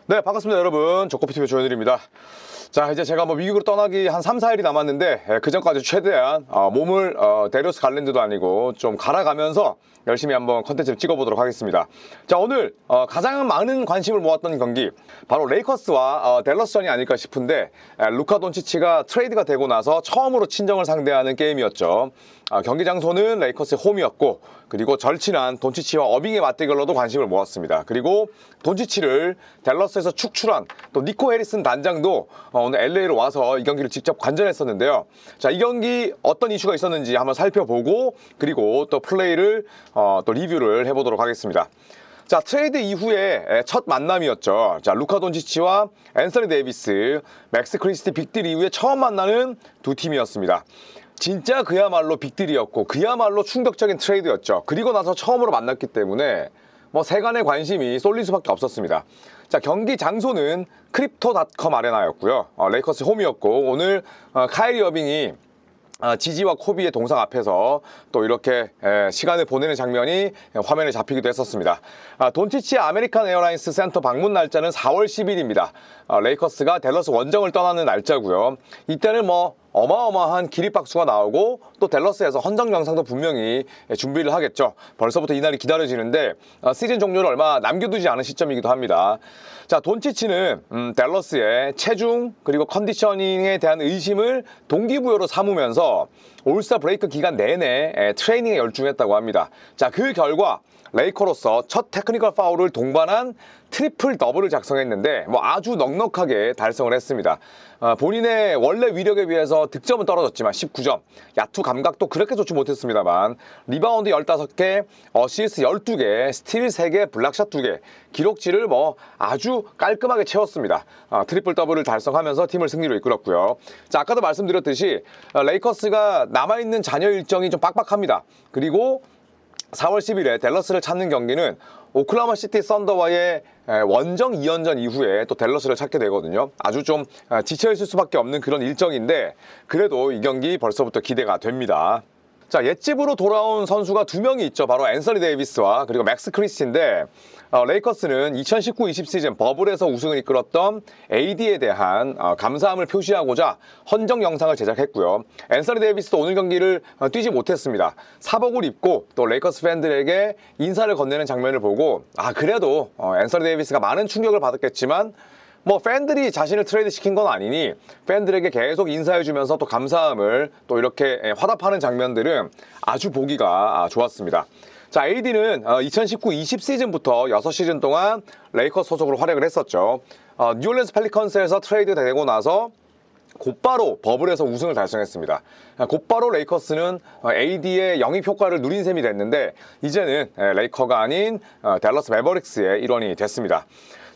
네, 반갑습니다 여러분. 조코피TV의 조현일입니다. 자, 이제 제가 미국으로 떠나기 한 3, 4일이 남았는데 그 전까지 최대한 몸을 데리오스 갈랜드도 아니고 좀 갈아가면서 열심히 한번 컨텐츠를 찍어보도록 하겠습니다. 자, 오늘 가장 많은 관심을 모았던 경기 바로 레이커스와 댈러스전이 아닐까 싶은데 루카 돈치치가 트레이드가 되고 나서 처음으로 친정을 상대하는 게임이었죠. 경기 장소는 레이커스의 홈이었고, 그리고 절친한 돈치치와 어빙의 맞대결로도 관심을 모았습니다. 그리고 돈치치를 댈러스에서 축출한 또 니코 해리슨 단장도 오늘 LA로 와서 이 경기를 직접 관전했었는데요. 자, 이 경기 어떤 이슈가 있었는지 한번 살펴보고, 그리고 또 플레이를 또 리뷰를 해보도록 하겠습니다. 자, 트레이드 이후에 첫 만남이었죠. 자, 루카 돈치치와 앤서니 데이비스, 맥스 크리스티 빅딜 이후에 처음 만나는 두 팀이었습니다. 진짜 그야말로 빅딜이었고 그야말로 충격적인 트레이드였죠. 그리고 나서 처음으로 만났기 때문에 세간의 관심이 쏠릴 수밖에 없었습니다. 자, 경기 장소는 크립토닷컴 아레나였고요. 레이커스 홈이었고, 오늘 카이리 어빙이 지지와 코비의 동상 앞에서 또 이렇게 시간을 보내는 장면이 화면에 잡히기도 했었습니다. 돈치치의 아메리칸 에어라인스 센터 방문 날짜는 4월 10일입니다. 레이커스가 댈러스 원정을 떠나는 날짜고요. 이때는 어마어마한 기립박수가 나오고 또 댈러스에서 헌정 영상도 분명히 준비를 하겠죠. 벌써부터 이날이 기다려지는데 시즌 종료를 얼마 남겨두지 않은 시점이기도 합니다. 자, 돈치치는 댈러스의 체중 그리고 컨디셔닝에 대한 의심을 동기부여로 삼으면서 올스타 브레이크 기간 내내 트레이닝에 열중했다고 합니다. 자, 그 결과 레이커로서 첫 테크니컬 파울을 동반한 트리플 더블을 작성했는데 아주 넉넉하게 달성을 했습니다. 본인의 원래 위력에 비해서 득점은 떨어졌지만 19점, 야투 감각도 그렇게 좋지 못했습니다만 리바운드 15개, 어시스트 12개, 스틸 3개, 블락샷 2개, 기록지를 아주 깔끔하게 채웠습니다. 트리플 더블을 달성하면서 팀을 승리로 이끌었고요. 자, 아까도 말씀드렸듯이 레이커스가 남아있는 잔여 일정이 좀 빡빡합니다. 그리고 4월 10일에 댈러스를 찾는 경기는 오클라호마 시티 썬더와의 원정 2연전 이후에 또 댈러스를 찾게 되거든요. 아주 좀 지쳐있을 수밖에 없는 그런 일정인데 그래도 이 경기 벌써부터 기대가 됩니다. 자, 옛집으로 돌아온 선수가 2명이 있죠. 바로 앤서니 데이비스와 그리고 맥스 크리스티인데 레이커스는 2019-20 시즌 버블에서 우승을 이끌었던 AD에 대한 감사함을 표시하고자 헌정 영상을 제작했고요. 앤서니 데이비스도 오늘 경기를 뛰지 못했습니다. 사복을 입고 또 레이커스 팬들에게 인사를 건네는 장면을 보고 그래도 앤서니 데이비스가 많은 충격을 받았겠지만 팬들이 자신을 트레이드 시킨 건 아니니 팬들에게 계속 인사해주면서 또 감사함을 또 이렇게 화답하는 장면들은 아주 보기가 좋았습니다. 자, AD는 2019-20 시즌부터 6시즌 동안 레이커스 소속으로 활약을 했었죠. 뉴올리언스 펠리컨스에서 트레이드 되고 나서 곧바로 버블에서 우승을 달성했습니다. 곧바로 레이커스는 AD의 영입 효과를 누린 셈이 됐는데 이제는 레이커가 아닌 댈러스 매버릭스의 일원이 됐습니다.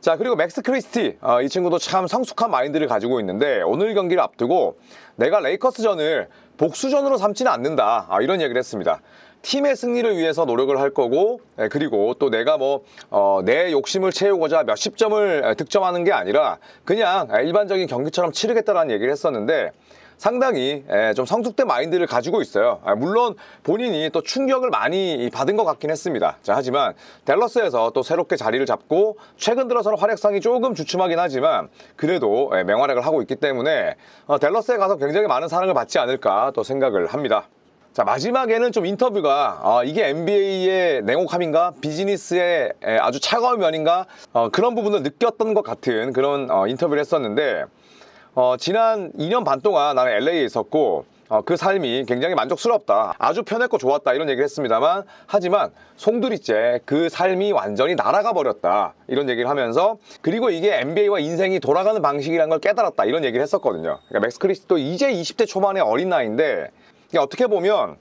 자, 그리고 맥스 크리스티, 이 친구도 참 성숙한 마인드를 가지고 있는데 오늘 경기를 앞두고 내가 레이커스전을 복수전으로 삼지는 않는다, 이런 얘기를 했습니다. 팀의 승리를 위해서 노력을 할 거고, 그리고 또 내가 내 욕심을 채우고자 몇십 점을 득점하는 게 아니라 그냥 일반적인 경기처럼 치르겠다라는 얘기를 했었는데 상당히 좀 성숙된 마인드를 가지고 있어요. 물론 본인이 또 충격을 많이 받은 것 같긴 했습니다. 자, 하지만 댈러스에서 또 새롭게 자리를 잡고 최근 들어서는 활약상이 조금 주춤하긴 하지만 그래도 맹활약을 하고 있기 때문에 댈러스에 가서 굉장히 많은 사랑을 받지 않을까 또 생각을 합니다. 자, 마지막에는 좀 인터뷰가 이게 NBA의 냉혹함인가? 비즈니스의 아주 차가운 면인가? 그런 부분을 느꼈던 것 같은 그런 인터뷰를 했었는데 지난 2년 반 동안 나는 LA에 있었고 그 삶이 굉장히 만족스럽다, 아주 편했고 좋았다, 이런 얘기를 했습니다만 하지만 송두리째 그 삶이 완전히 날아가 버렸다, 이런 얘기를 하면서 그리고 이게 NBA와 인생이 돌아가는 방식이라는 걸 깨달았다, 이런 얘기를 했었거든요. 그러니까 맥스 크리스티도 이제 20대 초반의 어린 나이인데 어떻게 보면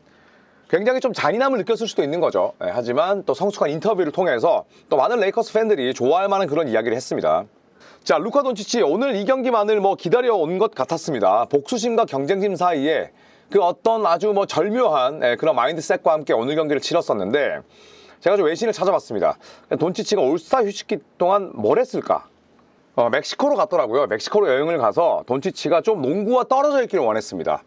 굉장히 좀 잔인함을 느꼈을 수도 있는 거죠. 하지만 또 성숙한 인터뷰를 통해서 또 많은 레이커스 팬들이 좋아할 만한 그런 이야기를 했습니다. 자, 루카 돈치치 오늘 이 경기만을 기다려온 것 같았습니다. 복수심과 경쟁심 사이에 그 어떤 아주 절묘한 그런 마인드셋과 함께 오늘 경기를 치렀었는데 제가 좀 외신을 찾아봤습니다. 돈치치가 올스타 휴식기 동안 뭘 했을까? 멕시코로 갔더라고요. 멕시코로 여행을 가서 돈치치가 좀 농구와 떨어져 있기를 원했습니다.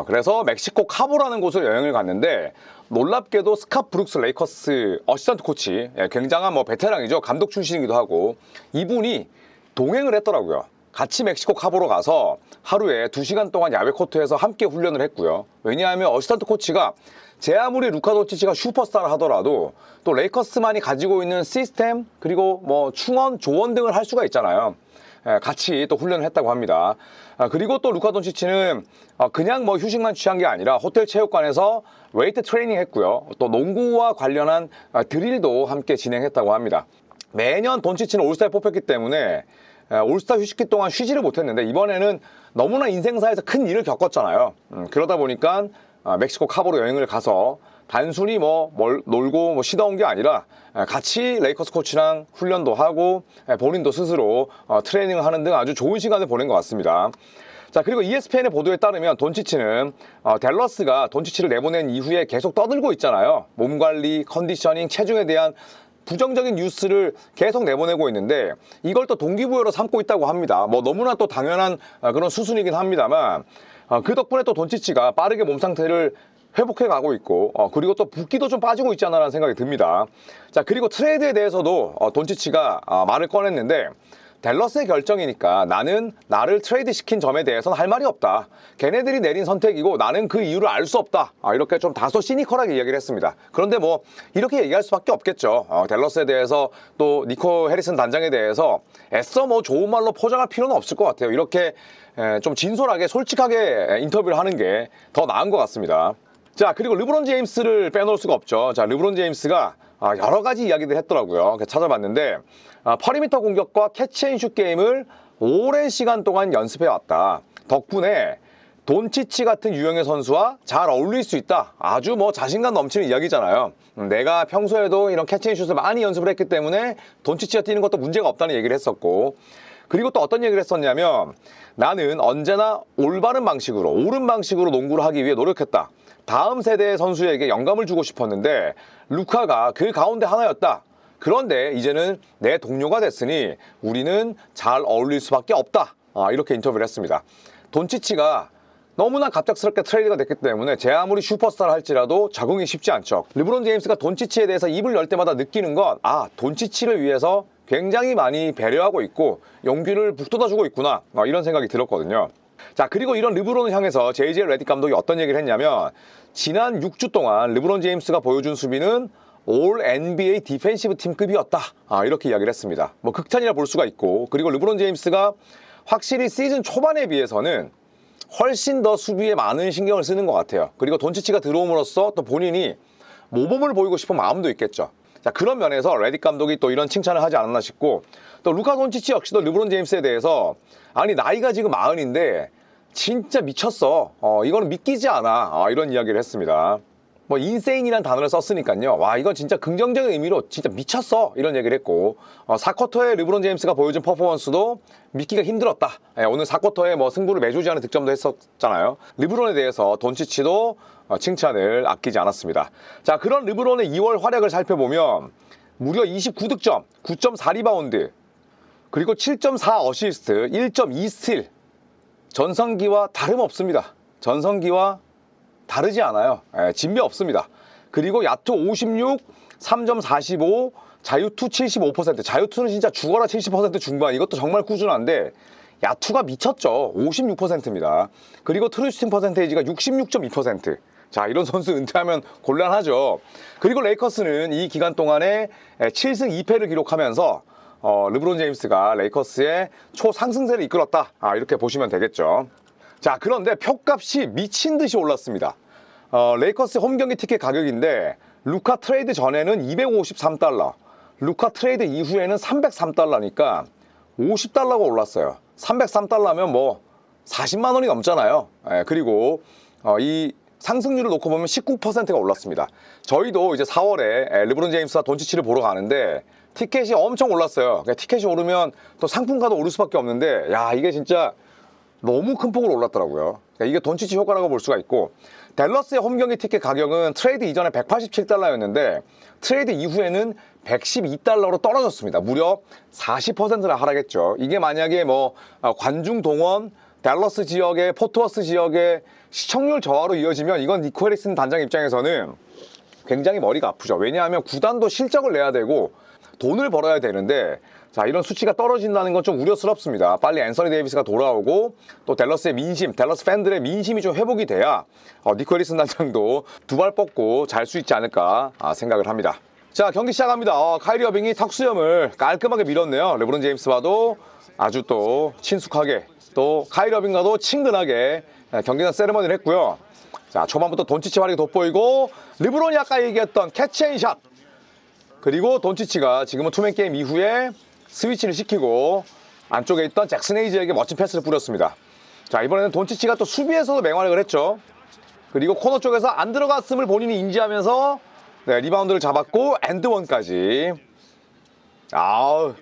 그래서 멕시코 카보라는 곳으로 여행을 갔는데 놀랍게도 스캇 브룩스 레이커스 어시스턴트 코치, 굉장한 베테랑이죠. 감독 출신이기도 하고 이분이 동행을 했더라고요. 같이 멕시코 카보로 가서 하루에 2시간 동안 야외 코트에서 함께 훈련을 했고요. 왜냐하면 어시스턴트 코치가 제 아무리 루카 돈치치가 슈퍼스타를 하더라도 또 레이커스만이 가지고 있는 시스템 그리고 뭐 충원, 조언 등을 할 수가 있잖아요. 같이 또 훈련을 했다고 합니다. 그리고 또 루카 돈치치는 그냥 뭐 휴식만 취한 게 아니라 호텔 체육관에서 웨이트 트레이닝 했고요. 또 농구와 관련한 드릴도 함께 진행했다고 합니다. 매년 돈치치는 올스타에 뽑혔기 때문에 올스타 휴식기 동안 쉬지를 못했는데 이번에는 너무나 인생사에서 큰 일을 겪었잖아요. 그러다 보니까 멕시코 카보로 여행을 가서 단순히 놀고 쉬다 온 게 아니라 같이 레이커스 코치랑 훈련도 하고 본인도 스스로 트레이닝을 하는 등 아주 좋은 시간을 보낸 것 같습니다. 자, 그리고 ESPN의 보도에 따르면 돈치치는 댈러스가 돈치치를 내보낸 이후에 계속 떠들고 있잖아요. 몸 관리, 컨디셔닝, 체중에 대한 부정적인 뉴스를 계속 내보내고 있는데 이걸 또 동기부여로 삼고 있다고 합니다. 뭐 너무나 또 당연한 그런 수순이긴 합니다만 그 덕분에 또 돈치치가 빠르게 몸 상태를 회복해 가고 있고 그리고 또 붓기도 좀 빠지고 있지 않나라는 생각이 듭니다. 자, 그리고 트레이드에 대해서도 돈치치가 말을 꺼냈는데 댈러스의 결정이니까 나는 나를 트레이드 시킨 점에 대해서는 할 말이 없다. 걔네들이 내린 선택이고 나는 그 이유를 알 수 없다. 이렇게 좀 다소 시니컬하게 이야기를 했습니다. 그런데 뭐 이렇게 얘기할 수밖에 없겠죠. 댈러스에 대해서 또 니코 해리슨 단장에 대해서 애써 뭐 좋은 말로 포장할 필요는 없을 것 같아요. 이렇게 좀 진솔하게 솔직하게 인터뷰를 하는 게 더 나은 것 같습니다. 자, 그리고 르브론 제임스를 빼놓을 수가 없죠. 자, 르브론 제임스가 여러 가지 이야기들 했더라고요. 찾아봤는데 퍼리미터 공격과 캐치앤슛 게임을 오랜 시간 동안 연습해 왔다. 덕분에 돈치치 같은 유형의 선수와 잘 어울릴 수 있다. 아주 뭐 자신감 넘치는 이야기잖아요. 내가 평소에도 이런 캐치앤슛을 많이 연습을 했기 때문에 돈치치가 뛰는 것도 문제가 없다는 얘기를 했었고, 그리고 또 어떤 얘기를 했었냐면 나는 언제나 올바른 방식으로 옳은 방식으로 농구를 하기 위해 노력했다. 다음 세대의 선수에게 영감을 주고 싶었는데 루카가 그 가운데 하나였다. 그런데 이제는 내 동료가 됐으니 우리는 잘 어울릴 수밖에 없다. 이렇게 인터뷰를 했습니다. 돈치치가 너무나 갑작스럽게 트레이드가 됐기 때문에 제 아무리 슈퍼스타를 할지라도 적응이 쉽지 않죠. 르브론 제임스가 돈치치에 대해서 입을 열 때마다 느끼는 건 돈치치를 위해서 굉장히 많이 배려하고 있고 용기를 북돋아주고 있구나, 이런 생각이 들었거든요. 자, 그리고 이런 르브론을 향해서 JJ 레딕 감독이 어떤 얘기를 했냐면 지난 6주 동안 르브론 제임스가 보여준 수비는 올 NBA 디펜시브 팀급이었다, 이렇게 이야기를 했습니다. 뭐 극찬이라 볼 수가 있고, 그리고 르브론 제임스가 확실히 시즌 초반에 비해서는 훨씬 더 수비에 많은 신경을 쓰는 것 같아요. 그리고 돈치치가 들어옴으로써 또 본인이 모범을 보이고 싶은 마음도 있겠죠. 자, 그런 면에서 레딕 감독이 또 이런 칭찬을 하지 않았나 싶고, 또 루카 돈치치 역시도 르브론 제임스에 대해서 나이가 지금 40인데 진짜 미쳤어, 이거는 믿기지 않아, 이런 이야기를 했습니다. 뭐 인세인이라는 단어를 썼으니까요. 와, 이건 진짜 긍정적인 의미로 진짜 미쳤어, 이런 얘기를 했고, 4쿼터에 르브론 제임스가 보여준 퍼포먼스도 믿기가 힘들었다. 오늘 4쿼터에 뭐 승부를 내주지 않은 득점도 했었잖아요. 르브론에 대해서 돈치치도 칭찬을 아끼지 않았습니다. 자, 그런 르브론의 2월 활약을 살펴보면 무려 29득점, 9.4리바운드, 그리고 7.4 어시스트, 1.2 스틸. 전성기와 다름없습니다. 전성기와 다르지 않아요. 진배 없습니다. 그리고 야투 56, 3.45, 자유투 75%. 자유투는 진짜 죽어라 70% 중반. 이것도 정말 꾸준한데 야투가 미쳤죠. 56%입니다. 그리고 트루슈팅 퍼센테이지가 66.2%. 자, 이런 선수 은퇴하면 곤란하죠. 그리고 레이커스는 이 기간 동안에 7승 2패를 기록하면서 르브론 제임스가 레이커스의 초상승세를 이끌었다, 이렇게 보시면 되겠죠. 자, 그런데 표값이 미친 듯이 올랐습니다. 레이커스 홈경기 티켓 가격인데 루카 트레이드 전에는 253달러, 루카 트레이드 이후에는 303달러니까 50달러가 올랐어요. 303달러면 뭐 40만 원이 넘잖아요. 그리고 이 상승률을 놓고 보면 19%가 올랐습니다. 저희도 이제 4월에 르브론 제임스와 돈치치를 보러 가는데 티켓이 엄청 올랐어요. 티켓이 오르면 또 상품가도 오를 수밖에 없는데, 야, 이게 진짜 너무 큰 폭으로 올랐더라고요. 이게 돈치치 효과라고 볼 수가 있고, 댈러스의 홈경기 티켓 가격은 트레이드 이전에 187달러였는데 트레이드 이후에는 112달러로 떨어졌습니다. 무려 40%나 하락했죠. 이게 만약에 뭐 관중 동원, 댈러스 지역의 포트워스 지역의 시청률 저하로 이어지면 이건 니코 해리슨 단장 입장에서는 굉장히 머리가 아프죠. 왜냐하면 구단도 실적을 내야 되고 돈을 벌어야 되는데 자, 이런 수치가 떨어진다는 건 좀 우려스럽습니다. 빨리 앤서니 데이비스가 돌아오고 또 댈러스의 민심, 댈러스 팬들의 민심이 좀 회복이 돼야 니코 해리슨 단장도 두 발 뻗고 잘 수 있지 않을까 생각을 합니다. 자, 경기 시작합니다. 카이리 어빙이 턱수염을 깔끔하게 밀었네요. 르브론 제임스와도 아주 또 친숙하게 또 카이리 어빙과도 친근하게 경기장 세레머니를 했고요. 자, 초반부터 돈치치 활약이 돋보이고 르브론이 아까 얘기했던 캐치앤샷, 그리고 돈치치가 지금은 투맨 게임 이후에 스위치를 시키고 안쪽에 있던 잭슨 헤이즈에게 멋진 패스를 뿌렸습니다. 자, 이번에는 돈치치가 또 수비에서도 맹활약을 했죠. 그리고 코너 쪽에서 안 들어갔음을 본인이 인지하면서 리바운드를 잡았고 엔드원까지.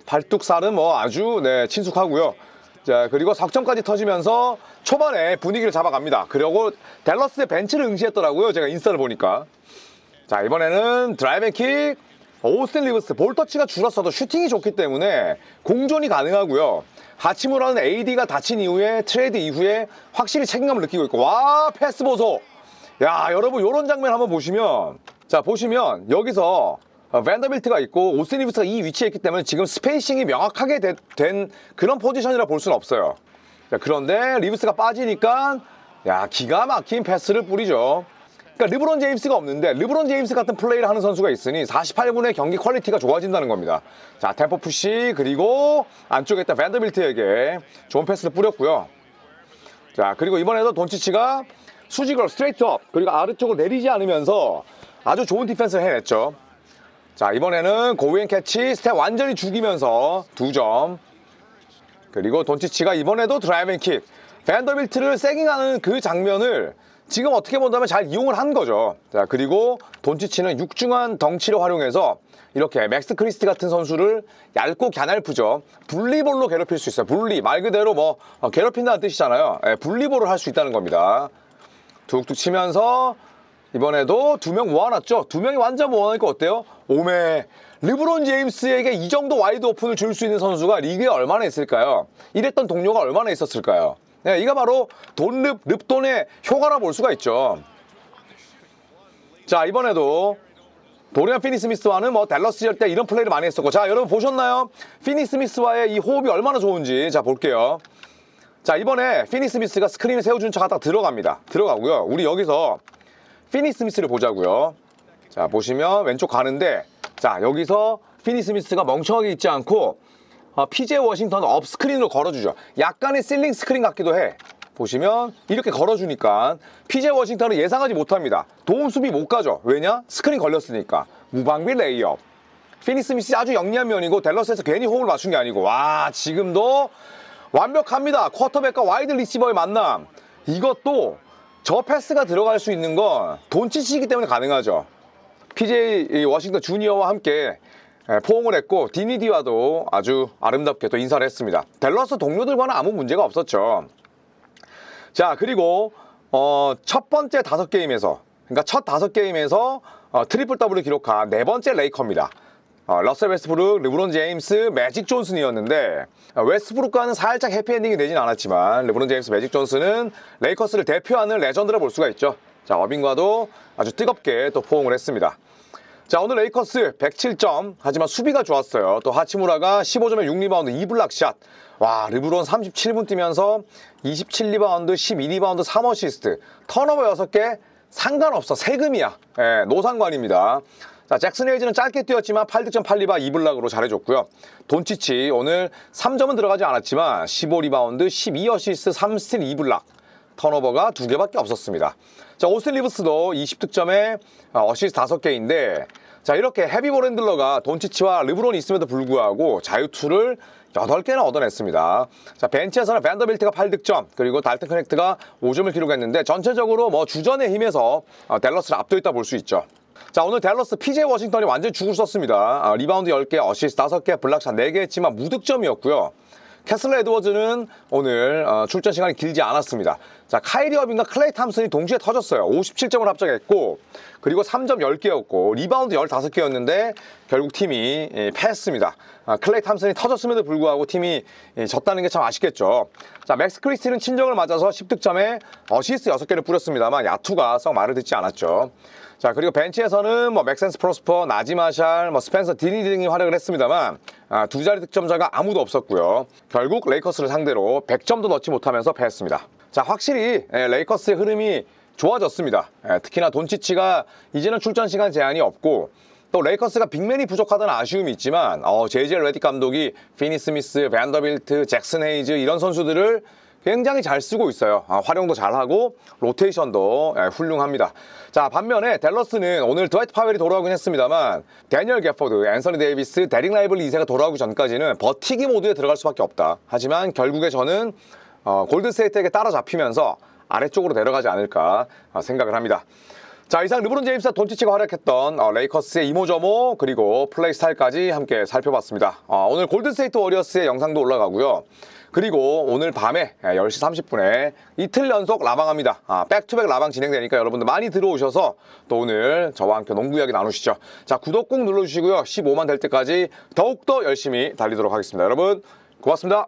팔뚝살은 뭐 아주 친숙하고요. 자, 그리고 석점까지 터지면서 초반에 분위기를 잡아갑니다. 그리고 댈러스의 벤치를 응시했더라고요. 제가 인스타를 보니까. 자, 이번에는 드라이브 앤 킥. 오스틴 리브스 볼터치가 줄었어도 슈팅이 좋기 때문에 공존이 가능하고요. 하치무라는 AD가 다친 이후에 트레이드 이후에 확실히 책임감을 느끼고 있고, 와, 패스 보소. 야, 여러분 이런 장면 한번 보시면, 자, 보시면 여기서 밴더빌트가 있고 오스틴 리브스가 이 위치에 있기 때문에 지금 스페이싱이 명확하게 된 그런 포지션이라 볼 수는 없어요. 자, 그런데 리브스가 빠지니까 야, 기가 막힌 패스를 뿌리죠. 그러니까 르브론 제임스가 없는데 르브론 제임스 같은 플레이를 하는 선수가 있으니 48분의 경기 퀄리티가 좋아진다는 겁니다. 자, 템포 푸시, 그리고 안쪽에 있던 밴더빌트에게 좋은 패스를 뿌렸고요. 자, 그리고 이번에도 돈치치가 수직으로 스트레이트업, 그리고 아래쪽으로 내리지 않으면서 아주 좋은 디펜스를 해냈죠. 자, 이번에는 고위엔 캐치, 스텝 완전히 죽이면서 2점. 그리고 돈치치가 이번에도 드라이브 앤 킥. 밴더빌트를 세깅하는 그 장면을 지금 어떻게 본다면 잘 이용을 한 거죠. 자, 그리고 돈치치는 육중한 덩치를 활용해서 이렇게 맥스 크리스티 같은 선수를 얇고 갸날프죠. 분리볼로 괴롭힐 수 있어요. 분리, 말 그대로 뭐 괴롭힌다는 뜻이잖아요. 분리볼을 할 수 있다는 겁니다. 툭툭 치면서 이번에도 2명 모아놨죠. 2명이 완전 모아놓으니까 어때요? 오메, 르브론 제임스에게 이 정도 와이드 오픈을 줄 수 있는 선수가 리그에 얼마나 있을까요? 이랬던 동료가 얼마나 있었을까요? 이거 바로 릅돈의 효과라 볼 수가 있죠. 자, 이번에도 도리안 피니 스미스와는 뭐 댈러스 할 때 이런 플레이를 많이 했었고, 자, 여러분 보셨나요? 피니 스미스와의 이 호흡이 얼마나 좋은지. 자, 볼게요. 자, 이번에 피니 스미스가 스크린을 세워준 척 하다가 들어가고요. 우리 여기서 피니 스미스를 보자고요. 자, 보시면 왼쪽 가는데, 자, 여기서 피니 스미스가 멍청하게 있지 않고 PJ 워싱턴 업스크린으로 걸어주죠. 약간의 실링 스크린 같기도 해. 보시면 이렇게 걸어주니까 PJ 워싱턴은 예상하지 못합니다. 도움 수비 못 가죠. 왜냐? 스크린 걸렸으니까. 무방비 레이업. 피니 스미스 아주 영리한 면이고 댈러스에서 괜히 호흡을 맞춘 게 아니고, 와, 지금도 완벽합니다. 쿼터백과 와이드 리시버의 만남. 이것도 저 패스가 들어갈 수 있는 건 돈치치이기 때문에 가능하죠. PJ 워싱턴 주니어와 함께 포옹을 했고 디니디와도 아주 아름답게 또 인사를 했습니다. 댈러스 동료들과는 아무 문제가 없었죠. 자, 그리고 첫 번째 5게임에서, 그러니까 첫 5게임에서 트리플 더블을 기록한 4번째 레이커입니다. 러셀 웨스트브룩, 르브론 제임스, 매직 존슨이었는데 웨스트브룩과는 살짝 해피엔딩이 되진 않았지만 르브론 제임스, 매직 존슨은 레이커스를 대표하는 레전드라 볼 수가 있죠. 자, 어빙과도 아주 뜨겁게 또 포옹을 했습니다. 자, 오늘 레이커스 107점, 하지만 수비가 좋았어요. 또 하치무라가 15점에 6리바운드 2블락샷. 와, 르브론 37분 뛰면서 27리바운드 12리바운드 3어시스트, 턴오버 6개. 상관없어, 세금이야. 노상관입니다. 자, 잭슨 헤이즈는 짧게 뛰었지만 8득점 8리바 2블락으로 잘해줬고요. 돈치치 오늘 3점은 들어가지 않았지만 15리바운드 12어시스트 3스틸 2블락, 턴오버가 2개밖에 없었습니다. 자, 오스틴 리브스도 20득점에 어시스트 5개인데, 자, 이렇게 헤비볼 핸들러가 돈치치와 르브론이 있음에도 불구하고 자유투를 8개나 얻어냈습니다. 자, 벤치에서는 밴더빌트가 8득점, 그리고 달튼 커넥트가 5점을 기록했는데 전체적으로 뭐 주전의 힘에서 댈러스를 압도했다 볼 수 있죠. 자, 오늘 댈러스 PJ 워싱턴이 완전히 죽을 썼습니다. 리바운드 10개, 어시스트 5개, 블락샷 4개 했지만 무득점이었고요. 캐슬러 에드워즈는 오늘 출전 시간이 길지 않았습니다. 자, 카이리 어빙과 클레이 탐슨이 동시에 터졌어요. 57점을 합작했고, 그리고 3점 10개였고 리바운드 15개였는데 결국 팀이 패했습니다. 클레이 탐슨이 터졌음에도 불구하고 팀이 졌다는 게 참 아쉽겠죠. 자, 맥스 크리스티는 친정을 맞아서 10득점에 어시스트 6개를 뿌렸습니다만 야투가 썩 말을 듣지 않았죠. 자, 그리고 벤치에서는 맥센스 프로스퍼, 나지 마샬, 스펜서 디니 등이 활약을 했습니다만 두 자리 득점자가 아무도 없었고요. 결국 레이커스를 상대로 100점도 넣지 못하면서 패했습니다. 자, 확실히 레이커스의 흐름이 좋아졌습니다. 특히나 돈치치가 이제는 출전 시간 제한이 없고, 또 레이커스가 빅맨이 부족하다는 아쉬움이 있지만 제이제 레딕 감독이 피니 스미스, 밴더빌트, 잭슨 헤이즈 이런 선수들을 굉장히 잘 쓰고 있어요. 활용도 잘하고 로테이션도 훌륭합니다. 자, 반면에 댈러스는 오늘 드와이트 파웰이 돌아오긴 했습니다만 데니얼 게포드, 앤서니 데이비스, 데릭 라이블리 2세가 돌아오기 전까지는 버티기 모드에 들어갈 수밖에 없다. 하지만 결국에 저는 골든스테이트에게 따라잡히면서 아래쪽으로 내려가지 않을까 생각을 합니다. 자, 이상 르브론 제임스와 돈치치가 활약했던 레이커스의 이모저모 그리고 플레이 스타일까지 함께 살펴봤습니다. 오늘 골든스테이트 워리어스의 영상도 올라가고요. 그리고 오늘 밤에 10시 30분에 이틀 연속 라방합니다. 백투백 라방 진행되니까 여러분들 많이 들어오셔서 또 오늘 저와 함께 농구 이야기 나누시죠. 자, 구독 꼭 눌러주시고요. 15만 될 때까지 더욱더 열심히 달리도록 하겠습니다. 여러분 고맙습니다.